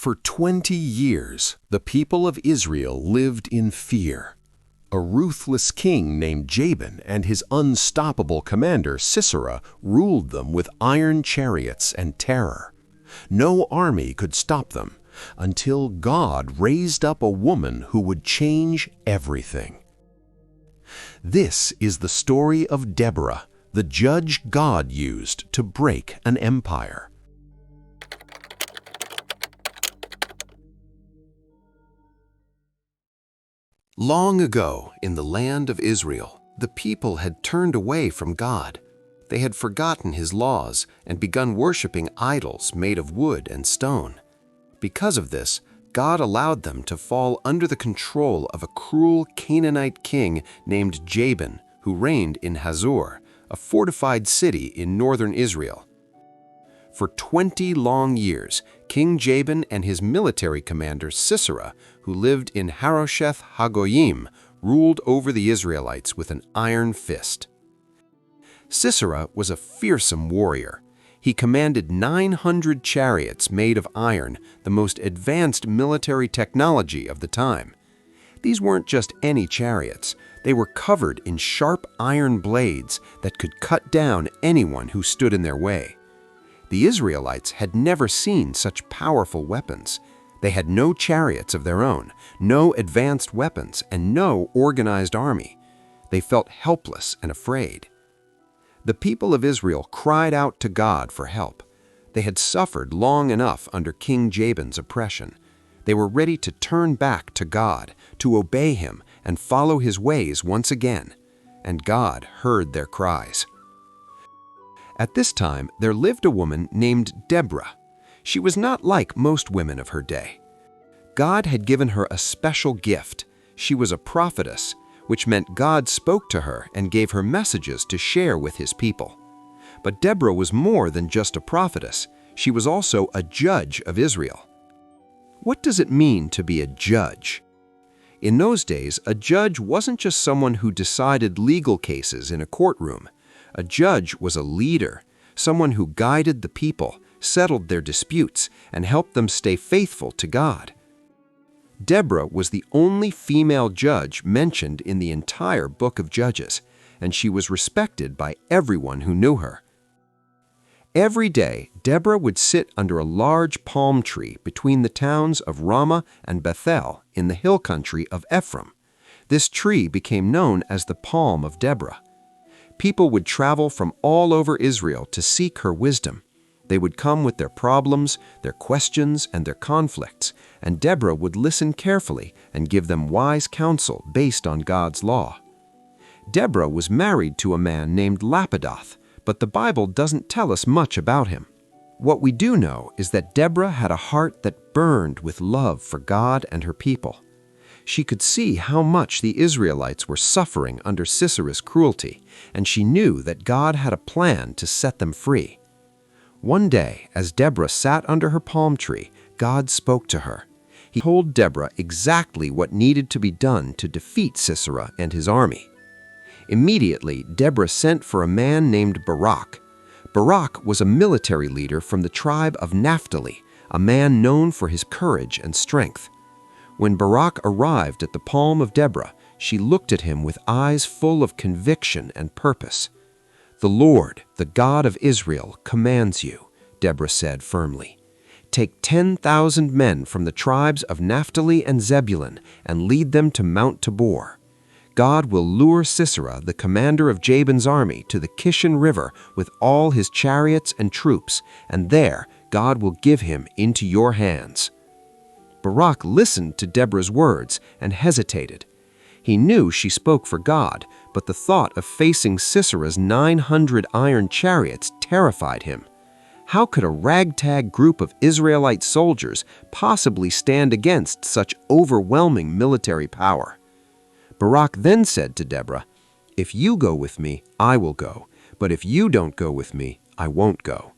For 20 years, the people of Israel lived in fear. A ruthless king named Jabin and his unstoppable commander Sisera ruled them with iron chariots and terror. No army could stop them until God raised up a woman who would change everything. This is the story of Deborah, the judge God used to break an empire. Long ago, in the land of Israel, the people had turned away from God. They had forgotten His laws and begun worshiping idols made of wood and stone. Because of this, God allowed them to fall under the control of a cruel Canaanite king named Jabin, who reigned in Hazor, a fortified city in northern Israel. For 20 long years, King Jabin and his military commander Sisera, who lived in Harosheth Hagoyim, ruled over the Israelites with an iron fist. Sisera was a fearsome warrior. He commanded 900 chariots made of iron, the most advanced military technology of the time. These weren't just any chariots. They were covered in sharp iron blades that could cut down anyone who stood in their way. The Israelites had never seen such powerful weapons. They had no chariots of their own, no advanced weapons, and no organized army. They felt helpless and afraid. The people of Israel cried out to God for help. They had suffered long enough under King Jabin's oppression. They were ready to turn back to God, to obey Him and follow His ways once again. And God heard their cries. At this time, there lived a woman named Deborah. She was not like most women of her day. God had given her a special gift. She was a prophetess, which meant God spoke to her and gave her messages to share with His people. But Deborah was more than just a prophetess. She was also a judge of Israel. What does it mean to be a judge? In those days, a judge wasn't just someone who decided legal cases in a courtroom. A judge was a leader, someone who guided the people, settled their disputes, and helped them stay faithful to God. Deborah was the only female judge mentioned in the entire book of Judges, and she was respected by everyone who knew her. Every day, Deborah would sit under a large palm tree between the towns of Ramah and Bethel in the hill country of Ephraim. This tree became known as the Palm of Deborah. People would travel from all over Israel to seek her wisdom. They would come with their problems, their questions, and their conflicts, and Deborah would listen carefully and give them wise counsel based on God's law. Deborah was married to a man named Lapidoth, but the Bible doesn't tell us much about him. What we do know is that Deborah had a heart that burned with love for God and her people. She could see how much the Israelites were suffering under Sisera's cruelty, and she knew that God had a plan to set them free. One day, as Deborah sat under her palm tree, God spoke to her. He told Deborah exactly what needed to be done to defeat Sisera and his army. Immediately, Deborah sent for a man named Barak. Barak was a military leader from the tribe of Naphtali, a man known for his courage and strength. When Barak arrived at the palm of Deborah, she looked at him with eyes full of conviction and purpose. "The Lord, the God of Israel, commands you," Deborah said firmly. "Take 10,000 men from the tribes of Naphtali and Zebulun and lead them to Mount Tabor. God will lure Sisera, the commander of Jabin's army, to the Kishon River with all his chariots and troops, and there God will give him into your hands." Barak listened to Deborah's words and hesitated. He knew she spoke for God, but the thought of facing Sisera's 900 iron chariots terrified him. How could a ragtag group of Israelite soldiers possibly stand against such overwhelming military power? Barak then said to Deborah, "If you go with me, I will go, but if you don't go with me, I won't go."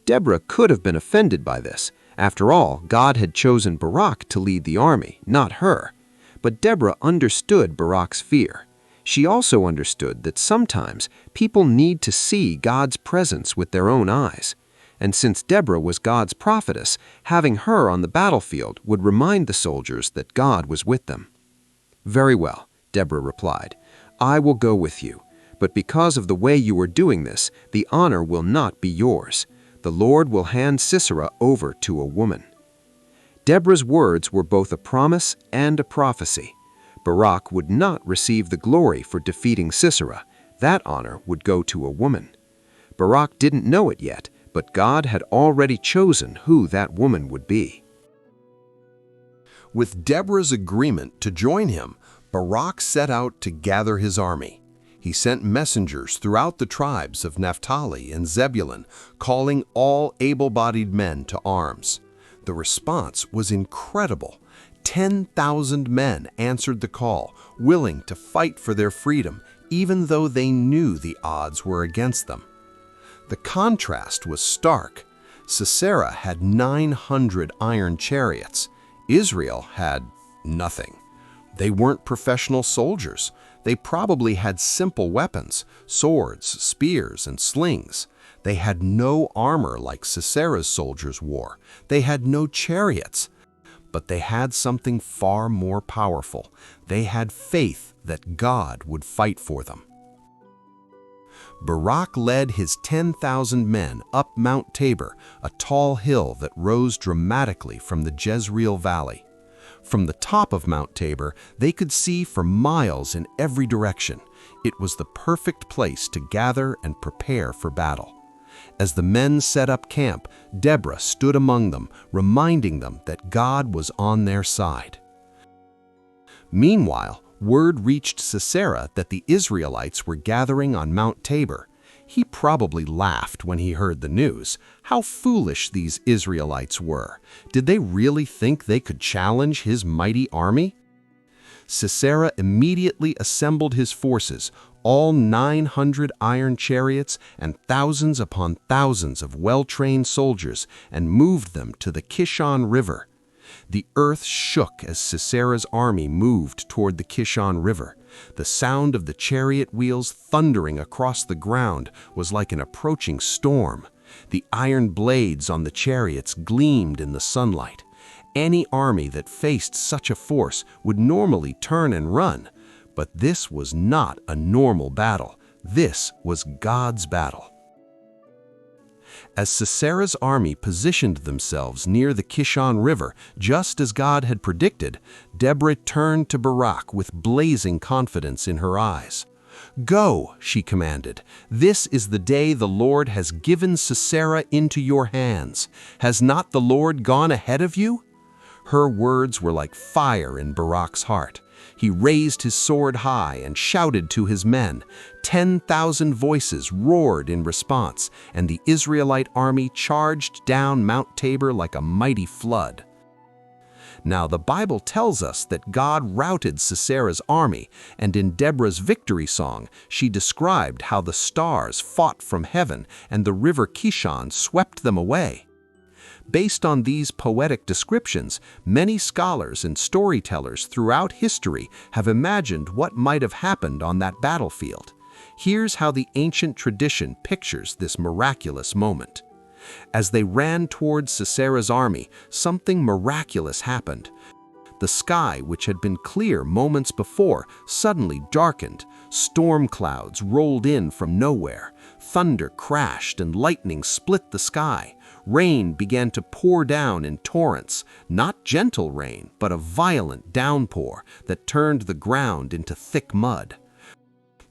Deborah could have been offended by this. After all, God had chosen Barak to lead the army, not her. But Deborah understood Barak's fear. She also understood that sometimes people need to see God's presence with their own eyes. And since Deborah was God's prophetess, having her on the battlefield would remind the soldiers that God was with them. "Very well," Deborah replied. "I will go with you. But because of the way you are doing this, the honor will not be yours. The Lord will hand Sisera over to a woman." Deborah's words were both a promise and a prophecy. Barak would not receive the glory for defeating Sisera. That honor would go to a woman. Barak didn't know it yet, but God had already chosen who that woman would be. With Deborah's agreement to join him, Barak set out to gather his army. He sent messengers throughout the tribes of Naphtali and Zebulun, calling all able-bodied men to arms. The response was incredible. 10,000 men answered the call, willing to fight for their freedom, even though they knew the odds were against them. The contrast was stark. Sisera had 900 iron chariots. Israel had nothing. They weren't professional soldiers. They probably had simple weapons, swords, spears, and slings. They had no armor like Sisera's soldiers wore. They had no chariots. But they had something far more powerful. They had faith that God would fight for them. Barak led his 10,000 men up Mount Tabor, a tall hill that rose dramatically from the Jezreel Valley. From the top of Mount Tabor, they could see for miles in every direction. It was the perfect place to gather and prepare for battle. As the men set up camp, Deborah stood among them, reminding them that God was on their side. Meanwhile, word reached Sisera that the Israelites were gathering on Mount Tabor. He probably laughed when he heard the news. How foolish these Israelites were. Did they really think they could challenge his mighty army? Sisera immediately assembled his forces, all 900 iron chariots and thousands upon thousands of well-trained soldiers, and moved them to the Kishon River. The earth shook as Sisera's army moved toward the Kishon River. The sound of the chariot wheels thundering across the ground was like an approaching storm. The iron blades on the chariots gleamed in the sunlight. Any army that faced such a force would normally turn and run. But this was not a normal battle. This was God's battle. As Sisera's army positioned themselves near the Kishon River, just as God had predicted, Deborah turned to Barak with blazing confidence in her eyes. "Go," she commanded. "This is the day the Lord has given Sisera into your hands. Has not the Lord gone ahead of you?" Her words were like fire in Barak's heart. He raised his sword high and shouted to his men. 10,000 voices roared in response, and the Israelite army charged down Mount Tabor like a mighty flood. Now, the Bible tells us that God routed Sisera's army, and in Deborah's victory song, she described how the stars fought from heaven and the river Kishon swept them away. Based on these poetic descriptions, many scholars and storytellers throughout history have imagined what might have happened on that battlefield. Here's how the ancient tradition pictures this miraculous moment. As they ran towards Sisera's army, something miraculous happened. The sky, which had been clear moments before, suddenly darkened. Storm clouds rolled in from nowhere. Thunder crashed and lightning split the sky. Rain began to pour down in torrents, not gentle rain, but a violent downpour that turned the ground into thick mud.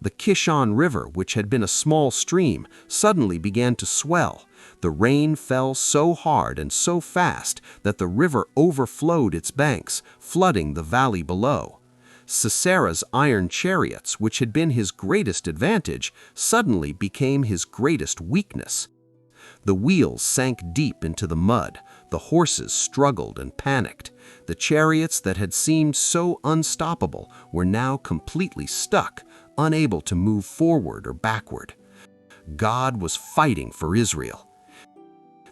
The Kishon River, which had been a small stream, suddenly began to swell. The rain fell so hard and so fast that the river overflowed its banks, flooding the valley below. Sisera's iron chariots, which had been his greatest advantage, suddenly became his greatest weakness. The wheels sank deep into the mud. The horses struggled and panicked. The chariots that had seemed so unstoppable were now completely stuck, unable to move forward or backward. God was fighting for Israel.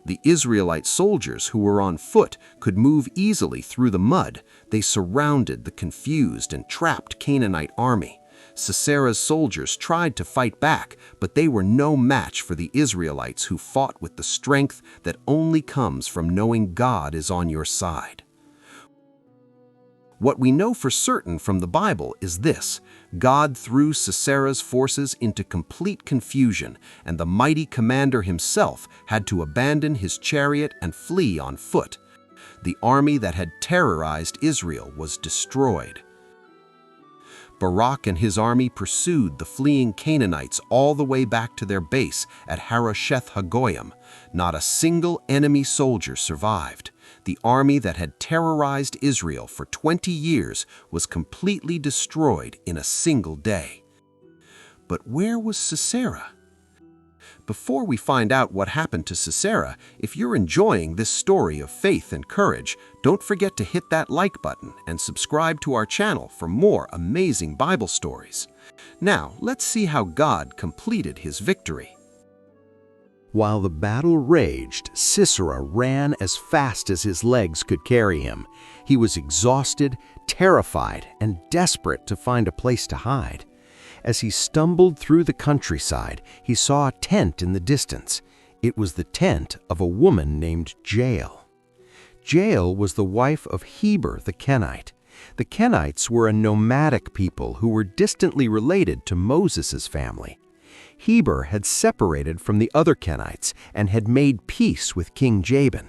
The Israelite soldiers who were on foot could move easily through the mud. They surrounded the confused and trapped Canaanite army. Sisera's soldiers tried to fight back, but they were no match for the Israelites who fought with the strength that only comes from knowing God is on your side. What we know for certain from the Bible is this: God threw Sisera's forces into complete confusion, and the mighty commander himself had to abandon his chariot and flee on foot. The army that had terrorized Israel was destroyed. Barak and his army pursued the fleeing Canaanites all the way back to their base at Harosheth Hagoyim. Not a single enemy soldier survived. The army that had terrorized Israel for 20 years was completely destroyed in a single day. But where was Sisera? Before we find out what happened to Sisera, if you're enjoying this story of faith and courage, don't forget to hit that like button and subscribe to our channel for more amazing Bible stories. Now, let's see how God completed his victory. While the battle raged, Sisera ran as fast as his legs could carry him. He was exhausted, terrified, and desperate to find a place to hide. As he stumbled through the countryside, he saw a tent in the distance. It was the tent of a woman named Jael. Jael was the wife of Heber the Kenite. The Kenites were a nomadic people who were distantly related to Moses' family. Heber had separated from the other Kenites and had made peace with King Jabin.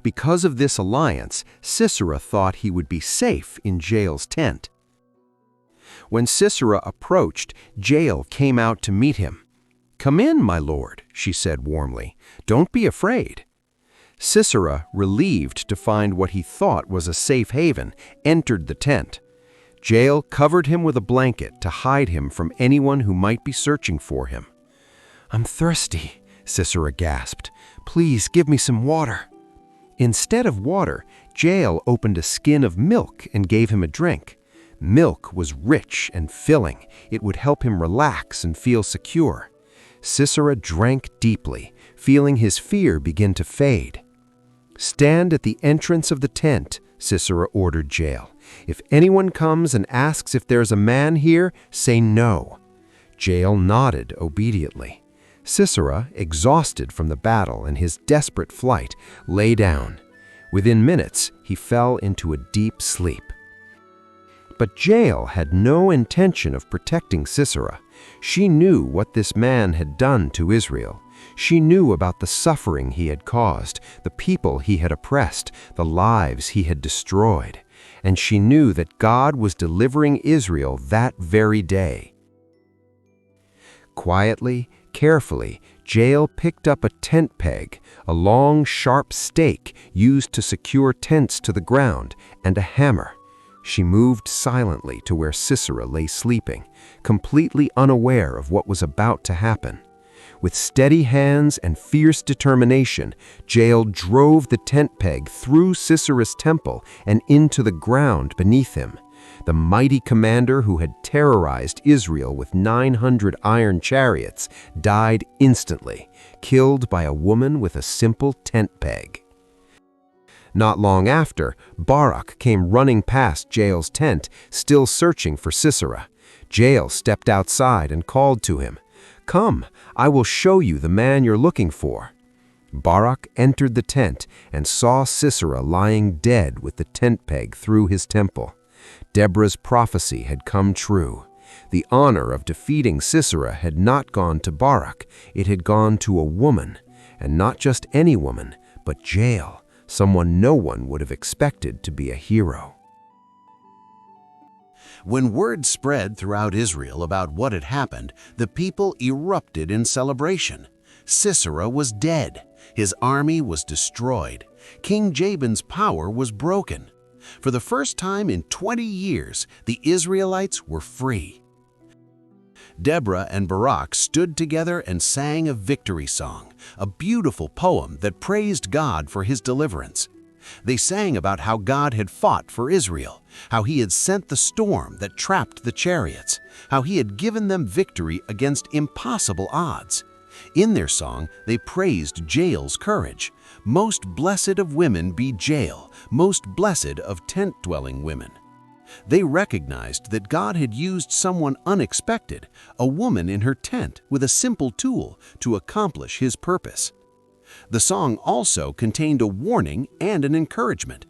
Because of this alliance, Sisera thought he would be safe in Jael's tent. When Sisera approached, Jael came out to meet him. "Come in, my lord," she said warmly. "Don't be afraid." Sisera, relieved to find what he thought was a safe haven, entered the tent. Jael covered him with a blanket to hide him from anyone who might be searching for him. "I'm thirsty," Sisera gasped. "Please give me some water." Instead of water, Jael opened a skin of milk and gave him a drink. Milk was rich and filling. It would help him relax and feel secure. Sisera drank deeply, feeling his fear begin to fade. "Stand at the entrance of the tent," Sisera ordered Jael. "If anyone comes and asks if there's a man here, say no." Jael nodded obediently. Sisera, exhausted from the battle and his desperate flight, lay down. Within minutes, he fell into a deep sleep. But Jael had no intention of protecting Sisera. She knew what this man had done to Israel. She knew about the suffering he had caused, the people he had oppressed, the lives he had destroyed. And she knew that God was delivering Israel that very day. Quietly, carefully, Jael picked up a tent peg, a long, sharp stake used to secure tents to the ground, and a hammer. She moved silently to where Sisera lay sleeping, completely unaware of what was about to happen. With steady hands and fierce determination, Jael drove the tent peg through Sisera's temple and into the ground beneath him. The mighty commander who had terrorized Israel with 900 iron chariots died instantly, killed by a woman with a simple tent peg. Not long after, Barak came running past Jael's tent, still searching for Sisera. Jael stepped outside and called to him, "Come, I will show you the man you're looking for." Barak entered the tent and saw Sisera lying dead with the tent peg through his temple. Deborah's prophecy had come true. The honor of defeating Sisera had not gone to Barak, it had gone to a woman, and not just any woman, but Jael, someone no one would have expected to be a hero. When word spread throughout Israel about what had happened, the people erupted in celebration. Sisera was dead. His army was destroyed. King Jabin's power was broken. For the first time in 20 years, the Israelites were free. Deborah and Barak stood together and sang a victory song, a beautiful poem that praised God for his deliverance. They sang about how God had fought for Israel, how he had sent the storm that trapped the chariots, how he had given them victory against impossible odds. In their song, they praised Jael's courage. "Most blessed of women be Jael, most blessed of tent-dwelling women." They recognized that God had used someone unexpected, a woman in her tent with a simple tool, to accomplish his purpose. The song also contained a warning and an encouragement.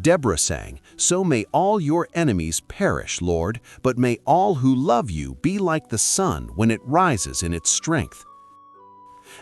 Deborah sang, "So may all your enemies perish, Lord, but may all who love you be like the sun when it rises in its strength."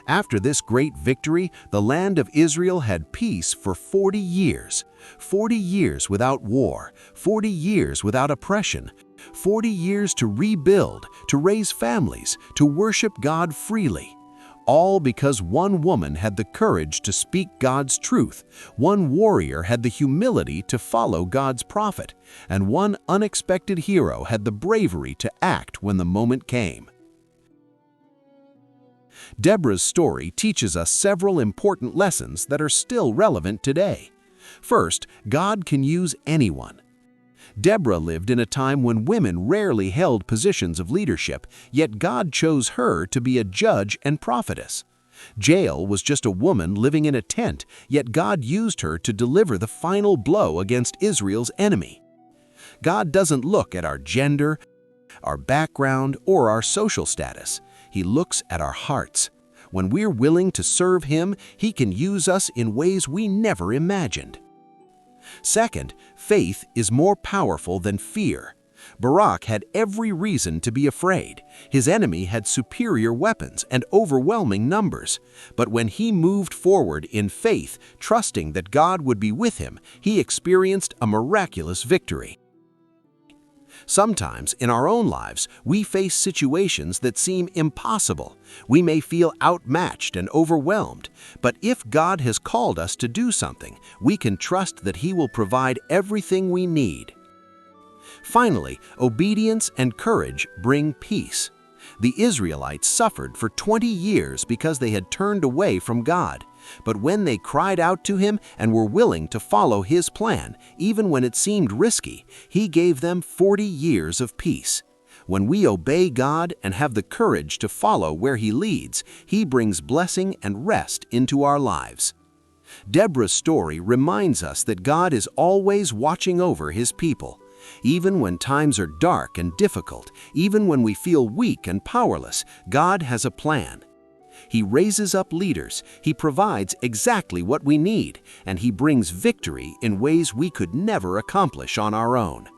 After this great victory, the land of Israel had peace for 40 years. 40 years without war, 40 years without oppression, 40 years to rebuild, to raise families, to worship God freely. All because one woman had the courage to speak God's truth, one warrior had the humility to follow God's prophet, and one unexpected hero had the bravery to act when the moment came. Deborah's story teaches us several important lessons that are still relevant today. First, God can use anyone. Deborah lived in a time when women rarely held positions of leadership, yet God chose her to be a judge and prophetess. Jael was just a woman living in a tent, yet God used her to deliver the final blow against Israel's enemy. God doesn't look at our gender, our background, or our social status. He looks at our hearts. When we're willing to serve Him, He can use us in ways we never imagined. Second, faith is more powerful than fear. Barak had every reason to be afraid. His enemy had superior weapons and overwhelming numbers. But when he moved forward in faith, trusting that God would be with him, he experienced a miraculous victory. Sometimes in our own lives, we face situations that seem impossible. We may feel outmatched and overwhelmed, but if God has called us to do something, we can trust that He will provide everything we need. Finally, obedience and courage bring peace. The Israelites suffered for 20 years because they had turned away from God. But when they cried out to Him and were willing to follow His plan, even when it seemed risky, He gave them 40 years of peace. When we obey God and have the courage to follow where He leads, He brings blessing and rest into our lives. Deborah's story reminds us that God is always watching over His people. Even when times are dark and difficult, even when we feel weak and powerless, God has a plan. He raises up leaders, He provides exactly what we need, and He brings victory in ways we could never accomplish on our own.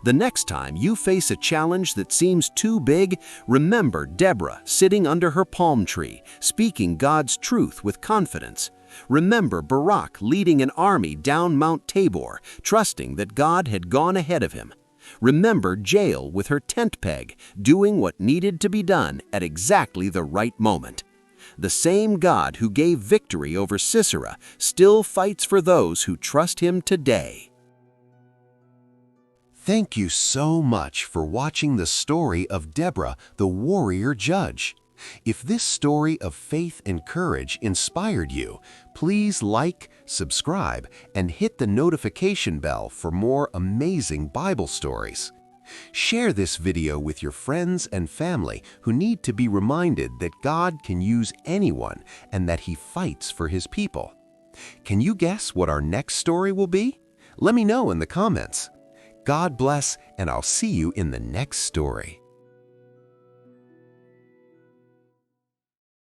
The next time you face a challenge that seems too big, remember Deborah sitting under her palm tree, speaking God's truth with confidence. Remember Barak leading an army down Mount Tabor, trusting that God had gone ahead of him. Remember Jael with her tent peg, doing what needed to be done at exactly the right moment. The same God who gave victory over Sisera still fights for those who trust Him today. Thank you so much for watching the story of Deborah, the warrior judge. If this story of faith and courage inspired you, please like, subscribe, and hit the notification bell for more amazing Bible stories. Share this video with your friends and family who need to be reminded that God can use anyone and that He fights for His people. Can you guess what our next story will be? Let me know in the comments. God bless, and I'll see you in the next story.